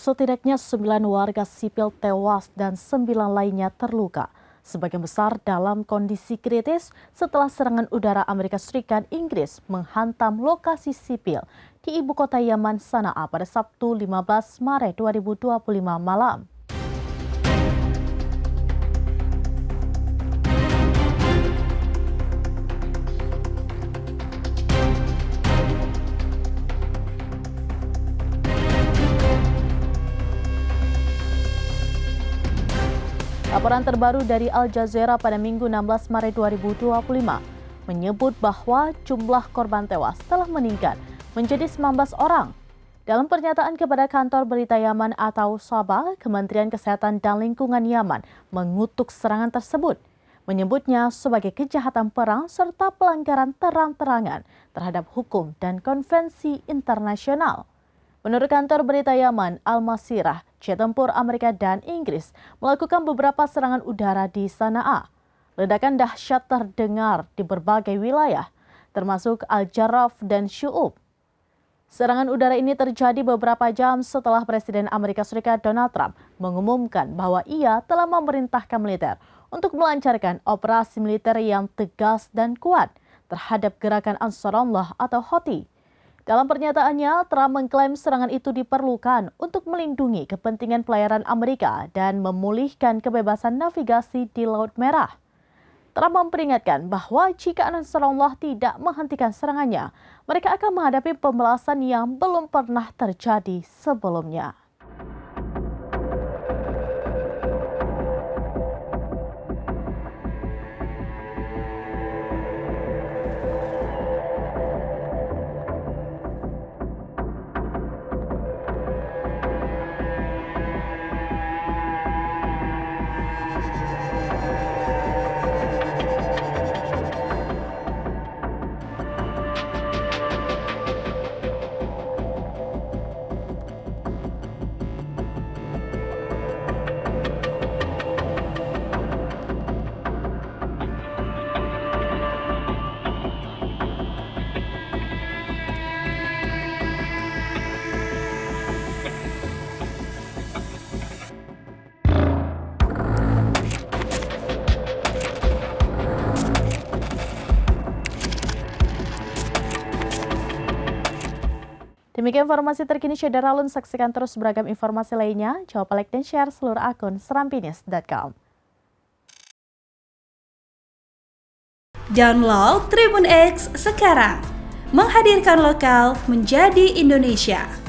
setidaknya 9 warga sipil tewas dan 9 lainnya terluka. Sebagian besar dalam kondisi kritis setelah serangan udara Amerika Serikat Inggris menghantam lokasi sipil di ibu kota Yaman Sana'a pada Sabtu 15 Maret 2025 malam. Laporan terbaru dari Al Jazeera pada Minggu 16 Maret 2025 menyebut bahwa jumlah korban tewas telah meningkat menjadi 19 orang. Dalam pernyataan kepada kantor berita Yaman atau Sabah, Kementerian Kesehatan dan Lingkungan Yaman mengutuk serangan tersebut, menyebutnya sebagai kejahatan perang serta pelanggaran terang-terangan terhadap hukum dan konvensi internasional. Menurut kantor berita Yaman, Al-Masirah, jet tempur Amerika dan Inggris melakukan beberapa serangan udara di Sana'a. Ledakan dahsyat terdengar di berbagai wilayah, termasuk Al-Jarraf dan Syu'ub. Serangan udara ini terjadi beberapa jam setelah Presiden Amerika Serikat Donald Trump mengumumkan bahwa ia telah memerintahkan militer untuk melancarkan operasi militer yang tegas dan kuat terhadap gerakan Ansarullah atau Houthi. Dalam pernyataannya, Trump mengklaim serangan itu diperlukan untuk melindungi kepentingan pelayaran Amerika dan memulihkan kebebasan navigasi di Laut Merah. Trump memperingatkan bahwa jika Ansarullah tidak menghentikan serangannya, mereka akan menghadapi pembalasan yang belum pernah terjadi sebelumnya. Demikian informasi terkini Syedara Alun. Saksikan terus beragam informasi lainnya. Jangan lupa like dan share seluruh akun serampinews.com. Download Tribun X sekarang. Menghadirkan lokal menjadi Indonesia.